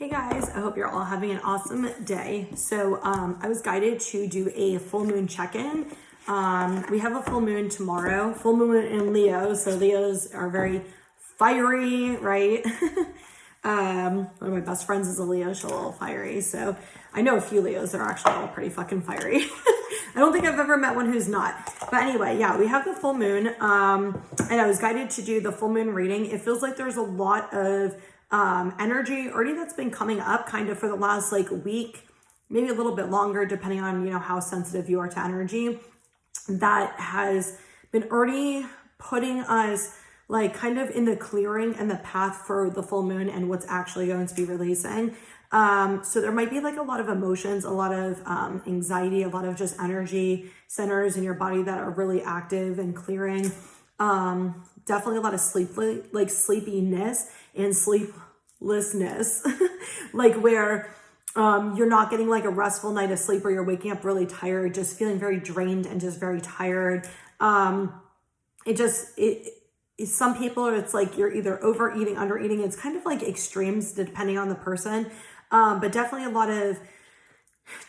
Hey guys, I hope you're all having an awesome day. So I was guided to do a full moon check-in. We have a full moon tomorrow, full moon in Leo. So Leos are very fiery, right? One of my best friends is a Leo, she's a little fiery. So I know a few Leos that are actually all pretty fucking fiery. I don't think I've ever met one who's not. But anyway, yeah, we have the full moon. And I was guided to do the full moon reading. It feels like there's a lot of energy already that's been coming up kind of for the last week, maybe a little bit longer, depending on, how sensitive you are to energy, that has been already putting us kind of in the clearing and the path for the full moon and what's actually going to be releasing. So there might be a lot of emotions, a lot of anxiety, a lot of just energy centers in your body that are really active and clearing. Definitely a lot of sleepiness and sleeplessness, where you're not getting a restful night of sleep, or you're waking up really tired, just feeling very drained and just very tired. Some people, it's you're either overeating, undereating. It's kind of extremes depending on the person, but definitely a lot of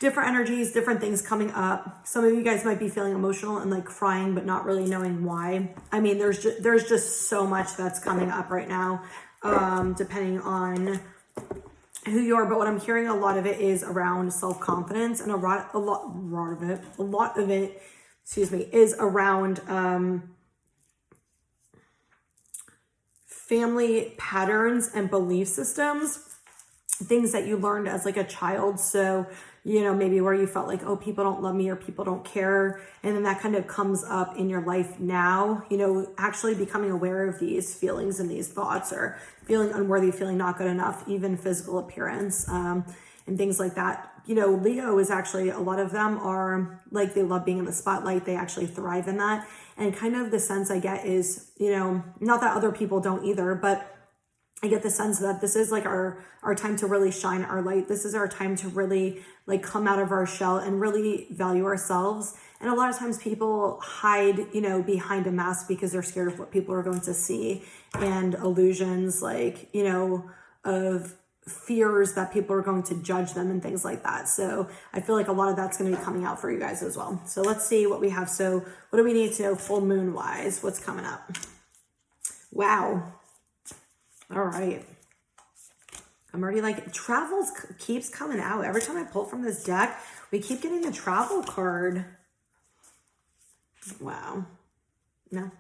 different energies, different things coming up. Some of you guys might be feeling emotional and crying, but not really knowing why. I mean, there's just so much that's coming up right now, depending on who you are. But what I'm hearing, a lot of it is around self-confidence, and a lot of it, is around family patterns and belief systems, things that you learned as a child. So, maybe where you felt oh, people don't love me, or people don't care. And then that kind of comes up in your life now, actually becoming aware of these feelings and these thoughts, or feeling unworthy, feeling not good enough, even physical appearance, and things like that. Leo is actually, a lot of them are they love being in the spotlight. They actually thrive in that. And kind of the sense I get is, not that other people don't either, but I get the sense that this is our time to really shine our light. This is our time to really come out of our shell and really value ourselves. And a lot of times people hide, behind a mask because they're scared of what people are going to see, and illusions of fears that people are going to judge them and things like that. So I feel a lot of that's going to be coming out for you guys as well. So let's see what we have. So what do we need to know full moon wise? What's coming up? Wow. All right. I'm already travels keeps coming out. Every time I pull from this deck, we keep getting the travel card. Wow. No.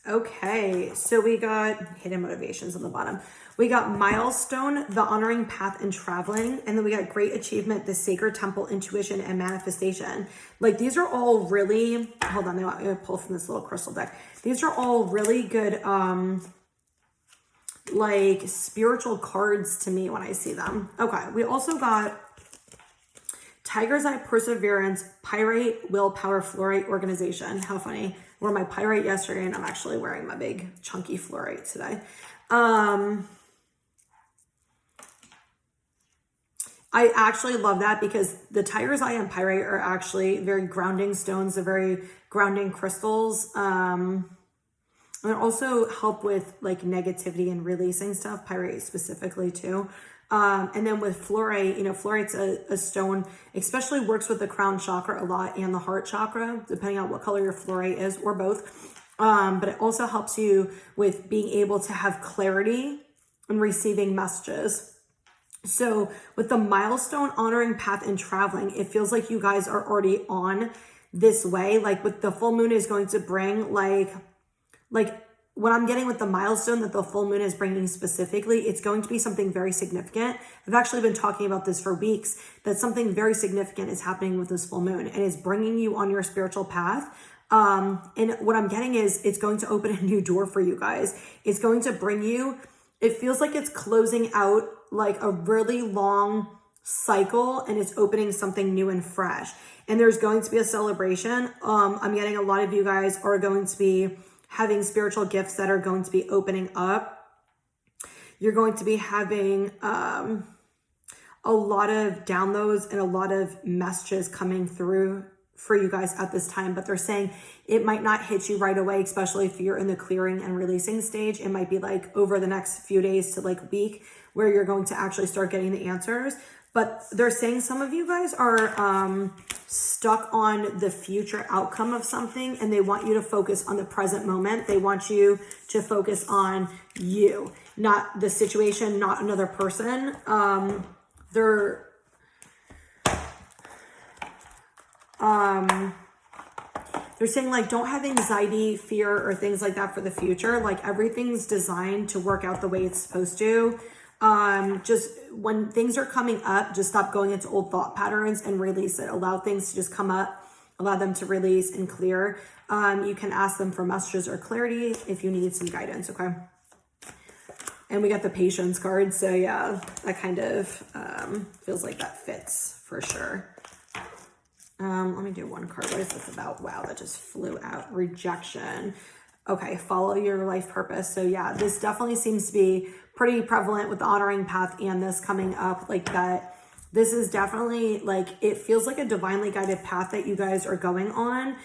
Okay. So we got hidden motivations on the bottom. We got milestone, the honoring path and traveling. And then we got great achievement, the sacred temple, intuition, and manifestation. These are all really, hold on, I'm going to pull from this little crystal deck. These are all really good, spiritual cards to me when I see them. Okay. We also got Tiger's Eye, perseverance, pyrite, willpower, fluorite, organization. How funny. Wore my pyrite yesterday, and I'm actually wearing my big chunky fluorite today. I actually love that because the Tiger's Eye and pyrite are actually very grounding stones. They're very grounding crystals. And they also help with negativity and releasing stuff, pyrite specifically too. And then with fluorite, fluorite's a stone, especially works with the crown chakra a lot and the heart chakra, depending on what color your fluorite is, or both. But it also helps you with being able to have clarity and receiving messages. So with the milestone, honoring path, and traveling, it feels like you guys are already on this way. With the full moon is going to bring what I'm getting with the milestone that the full moon is bringing specifically, it's going to be something very significant. I've actually been talking about this for weeks, that something very significant is happening with this full moon and is bringing you on your spiritual path. And what I'm getting is it's going to open a new door for you guys. It's going to bring you, it feels like it's closing out a really long cycle, and it's opening something new and fresh. And there's going to be a celebration. I'm getting a lot of you guys are going to be having spiritual gifts that are going to be opening up. You're going to be having a lot of downloads and a lot of messages coming through for you guys at this time, but they're saying it might not hit you right away, especially if you're in the clearing and releasing stage. It might be like over the next few days to like week where you're going to actually start getting the answers. But they're saying some of you guys are stuck on the future outcome of something, and they want you to focus on the present moment. They want you to focus on you, not the situation, not another person. They're saying like, don't have anxiety, fear, or things like that for the future. Like everything's designed to work out the way it's supposed to. Just when things are coming up, just stop going into old thought patterns and release it. Allow things to just come up, allow them to release and clear. You can ask them for messages or clarity if you need some guidance. Okay. And we got the patience card. So yeah, that kind of, feels like that fits for sure. Let me do one card. What is this about? Wow, that just flew out. Rejection. Okay, follow your life purpose. So yeah, this definitely seems to be pretty prevalent with the honoring path and this coming up like that. This is definitely like, it feels like a divinely guided path that you guys are going on.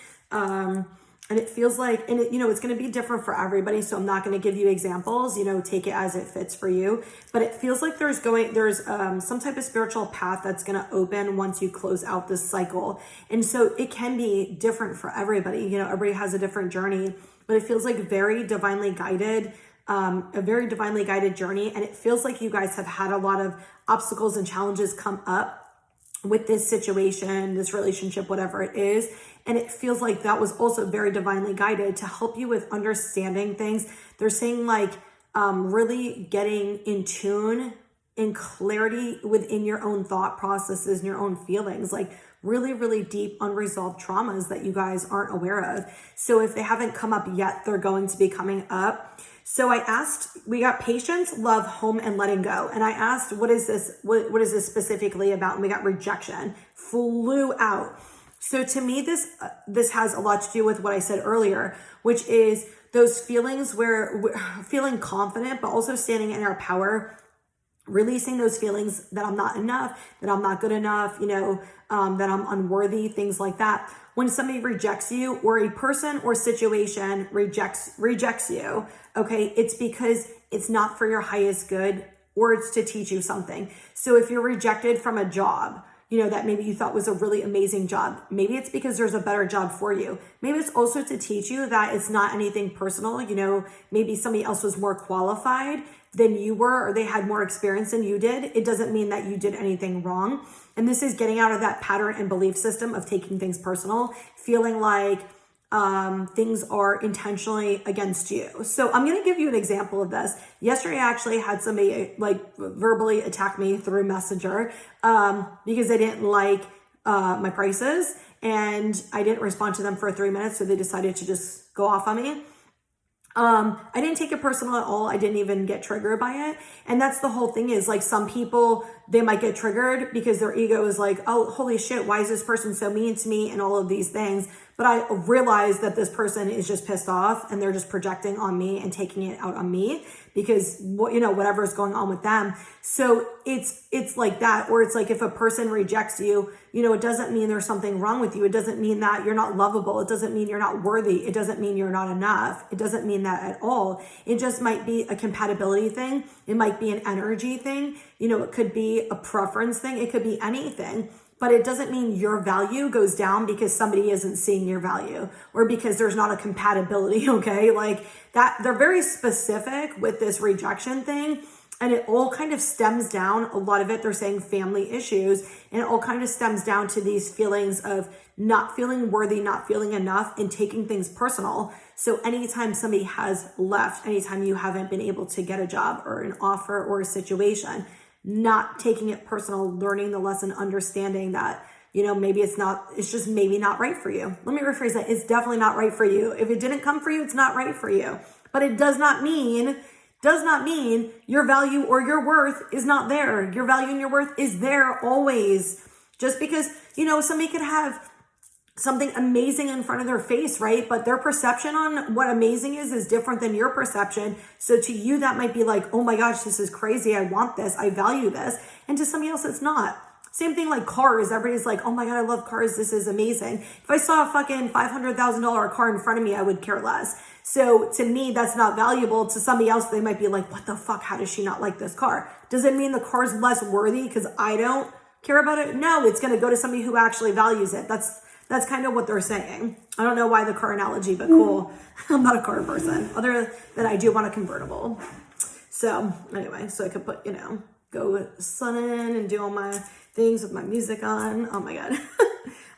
And it feels like, and it, you know, it's going to be different for everybody. So I'm not going to give you examples, you know, take it as it fits for you, but it feels like there's some type of spiritual path that's going to open once you close out this cycle. And so it can be different for everybody. You know, everybody has a different journey, but it feels like very divinely guided, a very divinely guided journey. And it feels like you guys have had a lot of obstacles and challenges come up with this situation, this relationship, whatever it is. And it feels like that was also very divinely guided to help you with understanding things. They're saying like really getting in tune and clarity within your own thought processes and your own feelings, like really, really deep unresolved traumas that you guys aren't aware of. So if they haven't come up yet, they're going to be coming up. So I asked, we got patience, love, home, and letting go. And I asked, what is this? What is this specifically about? And we got rejection, flew out. So to me, this has a lot to do with what I said earlier, which is those feelings where we're feeling confident, but also standing in our power, releasing those feelings that I'm not enough, that I'm not good enough, you know, that I'm unworthy, things like that. When somebody rejects you, or a person or situation rejects you, okay, it's because it's not for your highest good, or it's to teach you something. So if you're rejected from a job, you know, that maybe you thought was a really amazing job, maybe it's because there's a better job for you. Maybe it's also to teach you that it's not anything personal. You know, maybe somebody else was more qualified than you were, or they had more experience than you did. It doesn't mean that you did anything wrong. And this is getting out of that pattern and belief system of taking things personal, feeling like things are intentionally against you. So I'm going to give you an example of this. Yesterday, I actually had somebody like verbally attack me through Messenger because they didn't like my prices, and I didn't respond to them for 3 minutes. So they decided to just go off on me. I didn't take it personal at all. I didn't even get triggered by it. And that's the whole thing, is like some people, they might get triggered because their ego is like, oh, holy shit, why is this person so mean to me and all of these things. But I realize that this person is just pissed off and they're just projecting on me and taking it out on me because, you know, whatever is going on with them. So it's like that, or it's like if a person rejects you, you know, it doesn't mean there's something wrong with you. It doesn't mean that you're not lovable. It doesn't mean you're not worthy. It doesn't mean you're not enough. It doesn't mean that at all. It just might be a compatibility thing. It might be an energy thing. You know, it could be a preference thing. It could be anything. But it doesn't mean your value goes down because somebody isn't seeing your value, or because there's not a compatibility, okay? Like that, they're very specific with this rejection thing. And it all kind of stems down, a lot of it, they're saying family issues. And it all kind of stems down to these feelings of not feeling worthy, not feeling enough, and taking things personal. So anytime somebody has left, anytime you haven't been able to get a job or an offer or a situation, not taking it personal, learning the lesson, understanding that, you know, maybe it's just maybe not right for you. Let me rephrase that. It's definitely not right for you. If it didn't come for you, it's not right for you. But it does not mean your value or your worth is not there. Your value and your worth is there always. Just because, you know, somebody could have something amazing in front of their face, right? But their perception on what amazing is different than your perception. So to you, that might be like, oh my gosh, this is crazy. I want this. I value this. And to somebody else, it's not. Same thing like cars. Everybody's like, oh my God, I love cars. This is amazing. If I saw a fucking $500,000 car in front of me, I would care less. So to me, that's not valuable. To somebody else, they might be like, what the fuck? How does she not like this car? Does it mean the car's less worthy because I don't care about it? No, it's going to go to somebody who actually values it. That's kind of what they're saying. I don't know why the car analogy, but cool. I'm not a car person, other than I do want a convertible. So anyway, so I could put, go sunning and do all my things with my music on. Oh my God.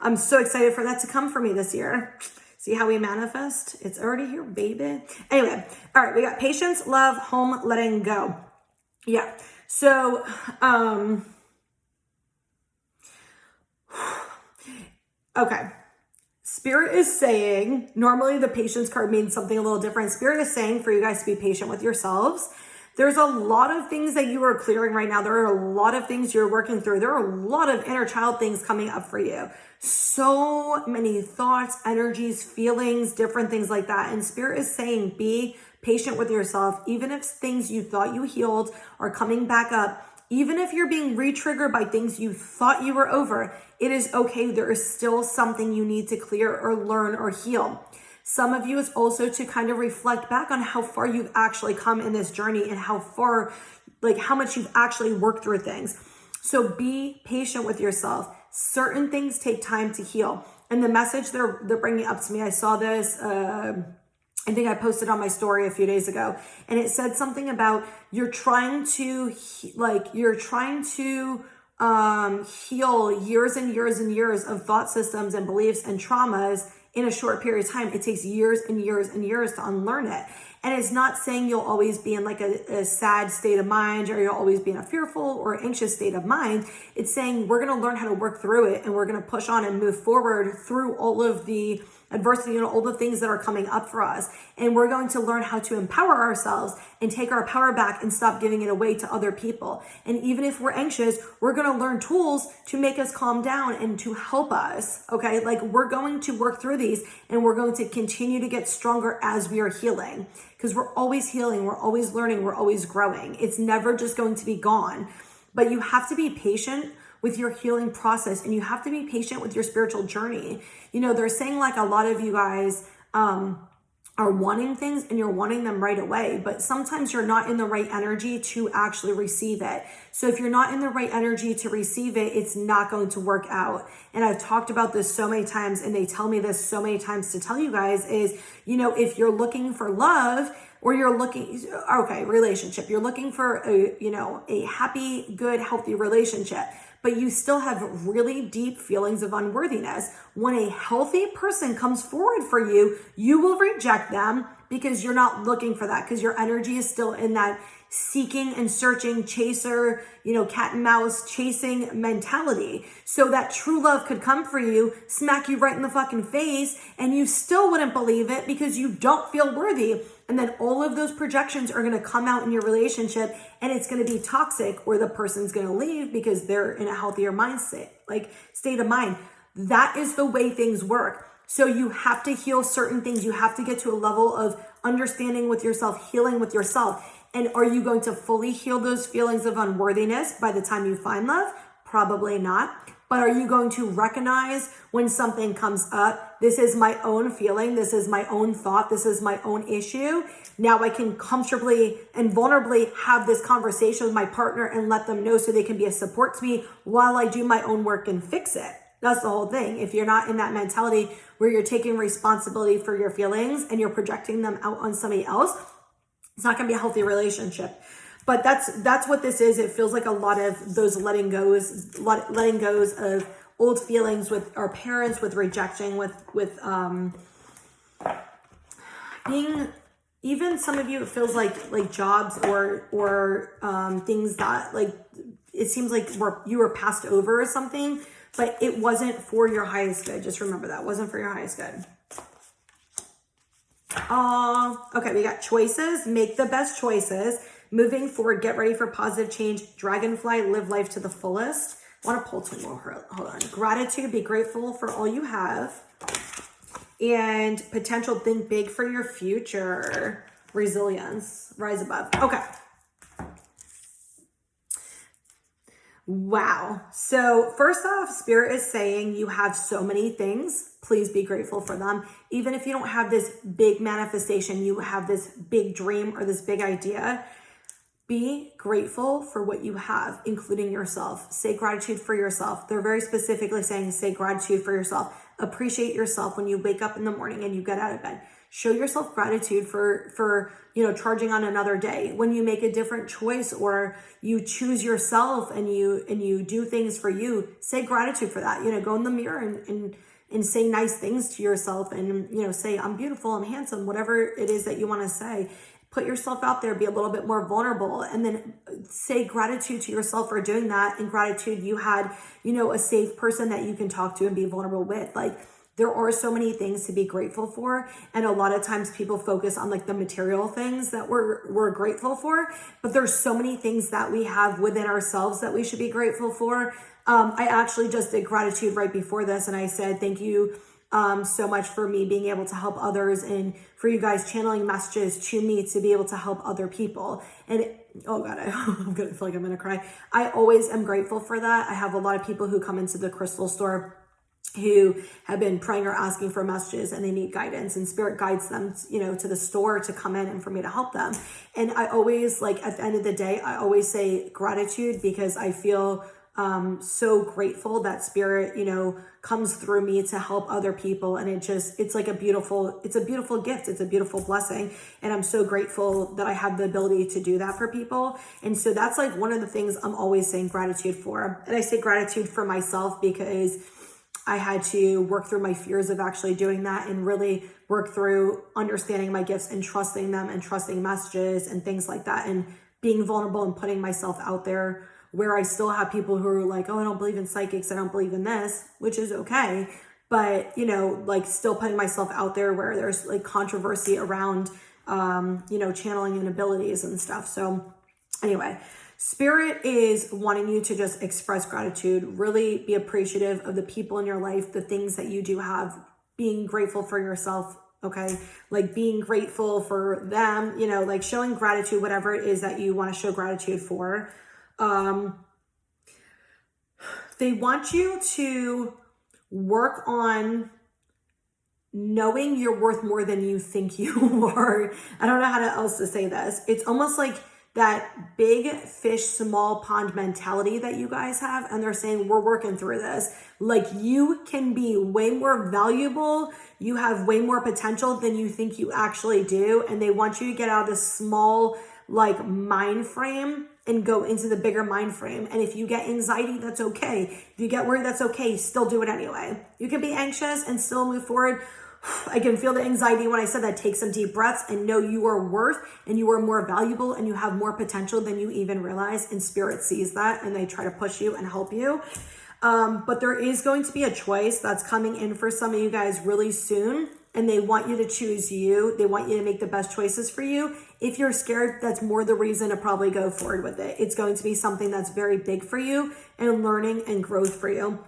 I'm so excited for that to come for me this year. See how we manifest? It's already here, baby. Anyway, all right, we got patience, love, home, letting go. Yeah. So, okay. Spirit is saying, normally the patience card means something a little different. Spirit is saying for you guys to be patient with yourselves. There's a lot of things that you are clearing right now. There are a lot of things you're working through. There are a lot of inner child things coming up for you. So many thoughts, energies, feelings, different things like that. And Spirit is saying, be patient with yourself. Even if things you thought you healed are coming back up, even if you're being re-triggered by things you thought you were over, it is okay. There is still something you need to clear or learn or heal. Some of you is also to kind of reflect back on how far you've actually come in this journey and how far, like how much you've actually worked through things. So be patient with yourself. Certain things take time to heal. And the message they're bringing up to me, I saw this, I think I posted on my story a few days ago, and it said something about you're trying to heal years and years and years of thought systems and beliefs and traumas in a short period of time. It takes years and years and years to unlearn it. And it's not saying you'll always be in like a sad state of mind or you'll always be in a fearful or anxious state of mind. It's saying we're going to learn how to work through it and we're going to push on and move forward through all of the adversity, all the things that are coming up for us. And we're going to learn how to empower ourselves and take our power back and stop giving it away to other people. And even if we're anxious, we're going to learn tools to make us calm down and to help us. Okay. Like we're going to work through these and we're going to continue to get stronger as we are healing, because we're always healing. We're always learning. We're always growing. It's never just going to be gone, but you have to be patient with your healing process and you have to be patient with your spiritual journey. They're saying like a lot of you guys are wanting things and you're wanting them right away, but sometimes you're not in the right energy to actually receive it. So if you're not in the right energy to receive it, it's not going to work out. And I've talked about this so many times and they tell me this so many times to tell you guys is, if you're looking for love, or relationship, you're looking for a happy, good, healthy relationship, but you still have really deep feelings of unworthiness. When a healthy person comes forward for you, you will reject them because you're not looking for that, because your energy is still in that seeking and searching, chaser, cat and mouse chasing mentality. So that true love could come for you, smack you right in the fucking face, and you still wouldn't believe it because you don't feel worthy. And then all of those projections are going to come out in your relationship and it's going to be toxic, or the person's going to leave because they're in a healthier mindset, like state of mind. That is the way things work. So you have to heal certain things. You have to get to a level of understanding with yourself, healing with yourself. And are you going to fully heal those feelings of unworthiness by the time you find love? Probably not. But are you going to recognize when something comes up, this is my own feeling, this is my own thought, this is my own issue. Now I can comfortably and vulnerably have this conversation with my partner and let them know so they can be a support to me while I do my own work and fix it. That's the whole thing. If you're not in that mentality where you're taking responsibility for your feelings and you're projecting them out on somebody else, it's not going to be a healthy relationship. But that's what this is. It feels like a lot of those letting goes of old feelings with our parents, with rejection, with being, even some of you, it feels like jobs or things that like, it seems like you were passed over or something, but it wasn't for your highest good. Just remember that. It wasn't for your highest good. Okay, we got choices. Make the best choices. Moving forward, get ready for positive change. Dragonfly, live life to the fullest. I want to pull two more. Hold on. Gratitude, be grateful for all you have. And potential, think big for your future. Resilience, rise above. Okay. Wow. So first off, Spirit is saying you have so many things. Please be grateful for them. Even if you don't have this big manifestation, you have this big dream or this big idea. Be grateful for what you have, including yourself. Say gratitude for yourself. They're very specifically saying say gratitude for yourself. Appreciate yourself when you wake up in the morning and you get out of bed. Show yourself gratitude for charging on another day. When you make a different choice or you choose yourself and you do things for you, say gratitude for that. Go in the mirror and say nice things to yourself and say I'm beautiful, I'm handsome, whatever it is that you want to say. Put yourself out there, be a little bit more vulnerable, and then say gratitude to yourself for doing that. And gratitude you had, a safe person that you can talk to and be vulnerable with. Like, there are so many things to be grateful for. And a lot of times people focus on like the material things that we're grateful for, but there's so many things that we have within ourselves that we should be grateful for. I actually just did gratitude right before this, and I said, thank you so much for me being able to help others and for you guys channeling messages to me to be able to help other people. And oh God, I'm gonna feel like I'm gonna cry. I always am grateful for that. I have a lot of people who come into the crystal store who have been praying or asking for messages and they need guidance, and Spirit guides them, to the store to come in and for me to help them. And I always, like, at the end of the day, I always say gratitude because I feel so grateful that Spirit, comes through me to help other people. And it's like a beautiful gift. It's a beautiful blessing. And I'm so grateful that I have the ability to do that for people. And so that's like one of the things I'm always saying gratitude for. And I say gratitude for myself because I had to work through my fears of actually doing that and really work through understanding my gifts and trusting them and trusting messages and things like that, and being vulnerable and putting myself out there, where I still have people who are like, oh, I don't believe in psychics, I don't believe in this, which is okay. But, like, still putting myself out there where there's like controversy around, channeling and abilities and stuff. So anyway, Spirit is wanting you to just express gratitude, really be appreciative of the people in your life, the things that you do have, being grateful for yourself, okay? Like being grateful for them, like showing gratitude, whatever it is that you want to show gratitude for. They want you to work on knowing you're worth more than you think you are. I don't know how else to say this. It's almost like that big fish, small pond mentality that you guys have. And they're saying, we're working through this. Like, you can be way more valuable. You have way more potential than you think you actually do. And they want you to get out of this small, like, mind frame and go into the bigger mind frame. And if you get anxiety, that's okay. If you get worried, that's okay. Still do it anyway. You can be anxious and still move forward. I can feel the anxiety when I said that. Take some deep breaths and know you are worth and you are more valuable and you have more potential than you even realize. And Spirit sees that and they try to push you and help you. But there is going to be a choice that's coming in for some of you guys really soon. And they want you to choose you. They want you to make the best choices for you. If you're scared, that's more the reason to probably go forward with it. It's going to be something that's very big for you and learning and growth for you.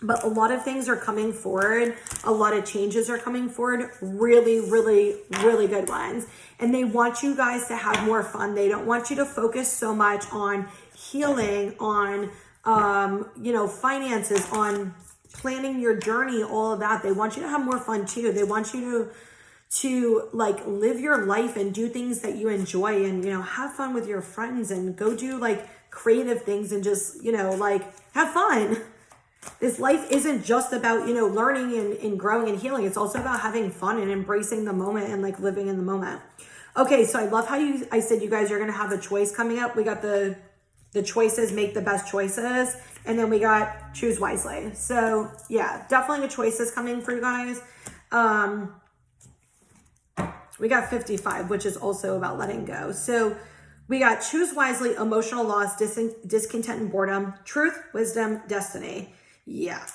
But a lot of things are coming forward. A lot of changes are coming forward. Really, really, really good ones. And they want you guys to have more fun. They don't want you to focus so much on healing, on, finances, on planning your journey, all of that. They want you to have more fun too. They want you to like live your life and do things that you enjoy and, have fun with your friends and go do like creative things and just, like have fun. This life isn't just about, learning and growing and healing. It's also about having fun and embracing the moment and like living in the moment. Okay, so I love how I said you guys are going to have a choice coming up. We got the choices, make the best choices. And then we got choose wisely. So yeah, definitely the choices coming for you guys. We got 55, which is also about letting go. So we got choose wisely, emotional loss, discontent and boredom, truth, wisdom, destiny. Yeah.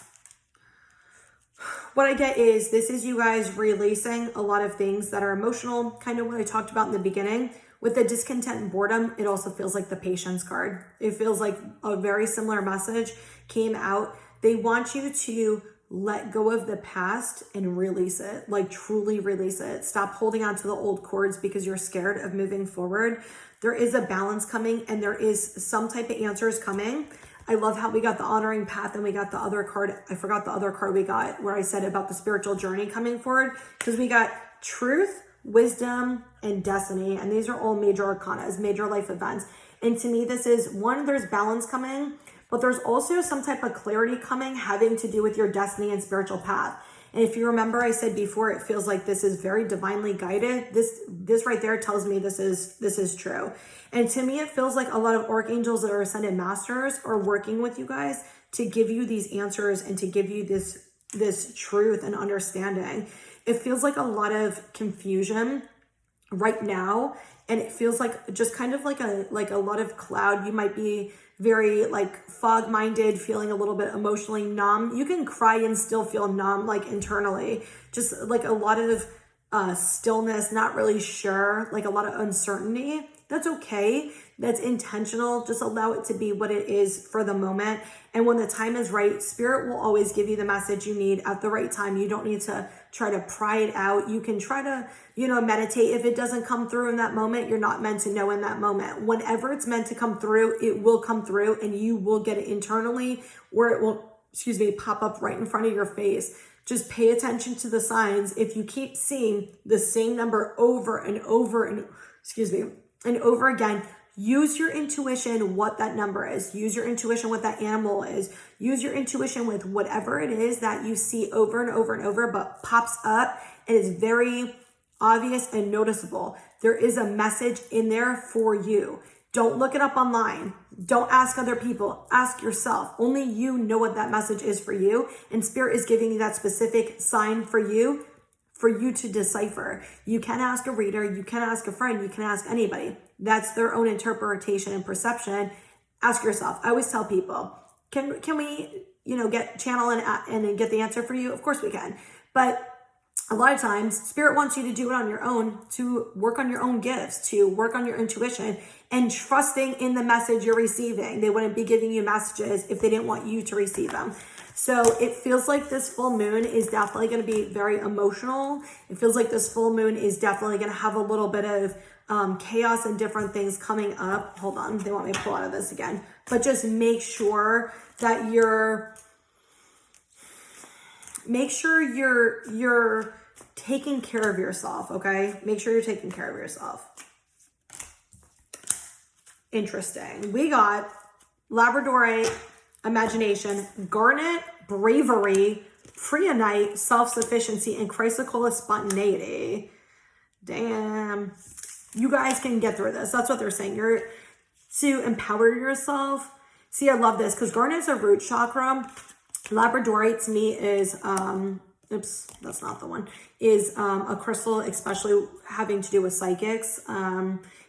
What I get is this is you guys releasing a lot of things that are emotional, kind of what I talked about in the beginning. With the discontent and boredom, it also feels like the patience card. It feels like a very similar message came out. They want you to let go of the past and release it, like truly release it. Stop holding on to the old cords because you're scared of moving forward. There is a balance coming and there is some type of answers coming. I love how we got the honoring path and we got the other card. I forgot the other card we got where I said about the spiritual journey coming forward, because we got truth, wisdom, and destiny. And these are all major arcana, major life events. And to me, this is one, there's balance coming, but there's also some type of clarity coming having to do with your destiny and spiritual path. And if you remember, I said before, it feels like this is very divinely guided. This right there tells me this is true. And to me, it feels like a lot of archangels that are ascended masters are working with you guys to give you these answers and to give you this truth and understanding. It feels like a lot of confusion right now, and it feels like just kind of like a lot of cloud. You might be very like fog-minded, feeling a little bit emotionally numb. You can cry and still feel numb, like internally, just like a lot of stillness, not really sure, like a lot of uncertainty. That's okay. That's intentional. Just allow it to be what it is for the moment. And when the time is right, Spirit will always give you the message you need at the right time. You don't need to try to pry it out. You can try to, meditate. If it doesn't come through in that moment, you're not meant to know in that moment. Whenever it's meant to come through, it will come through and you will get it internally, or it will, pop up right in front of your face. Just pay attention to the signs. If you keep seeing the same number over and over and over again, use your intuition what that number is. Use your intuition what that animal is. Use your intuition with whatever it is that you see over and over and over, but pops up and is very obvious and noticeable. There is a message in there for you. Don't look it up online. Don't ask other people. Ask yourself. Only you know what that message is for you. And Spirit is giving you that specific sign for you to decipher. You can ask a reader. You can ask a friend. You can ask anybody. That's their own interpretation and perception. Ask yourself. I always tell people, can we, get channel and get the answer for you? Of course we can. But a lot of times, Spirit wants you to do it on your own, to work on your own gifts, to work on your intuition, and trusting in the message you're receiving. They wouldn't be giving you messages if they didn't want you to receive them. So it feels like this full moon is definitely going to be very emotional. It feels like this full moon is definitely going to have a little bit of chaos and different things coming up. Hold on, they want me to pull out of this again. But just make sure that you're taking care of yourself, okay? Make sure you're taking care of yourself. Interesting. We got Labradorite, imagination, garnet, bravery, preonite, self-sufficiency, and chrysocolla, spontaneity. Damn. You guys can get through this. That's what they're saying. You're to empower yourself. See, I love this because garnet's a root chakra. Labradorite to me is, oops, that's not the one, is a crystal, especially having to do with psychics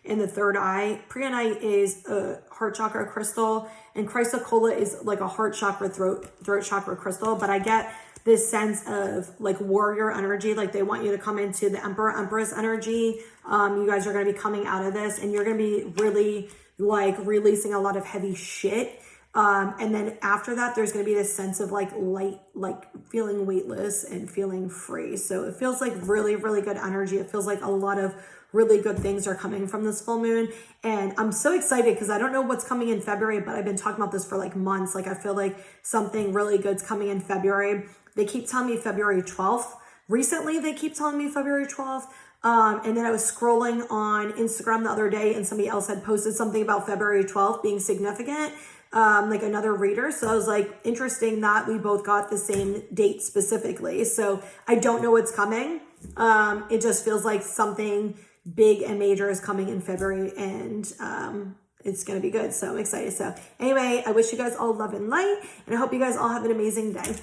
in the third eye. Preonite is a heart chakra crystal, and chrysocolla is like a heart chakra, throat chakra crystal. But I get this sense of like warrior energy, like they want you to come into the Emperor, Empress energy. You guys are going to be coming out of this and you're going to be really like releasing a lot of heavy shit. And then after that, there's going to be this sense of like light, like feeling weightless and feeling free. So it feels like really, really good energy. It feels like a lot of really good things are coming from this full moon. And I'm so excited because I don't know what's coming in February, but I've been talking about this for like months. Like I feel like something really good's coming in February. They keep telling me February 12th. Recently, they keep telling me February 12th. And then I was scrolling on Instagram the other day and somebody else had posted something about February 12th being significant. Like another reader. So I was like, interesting that we both got the same date specifically. So I don't know what's coming. It just feels like something big and major is coming in February and it's going to be good. So I'm excited. So anyway, I wish you guys all love and light and I hope you guys all have an amazing day.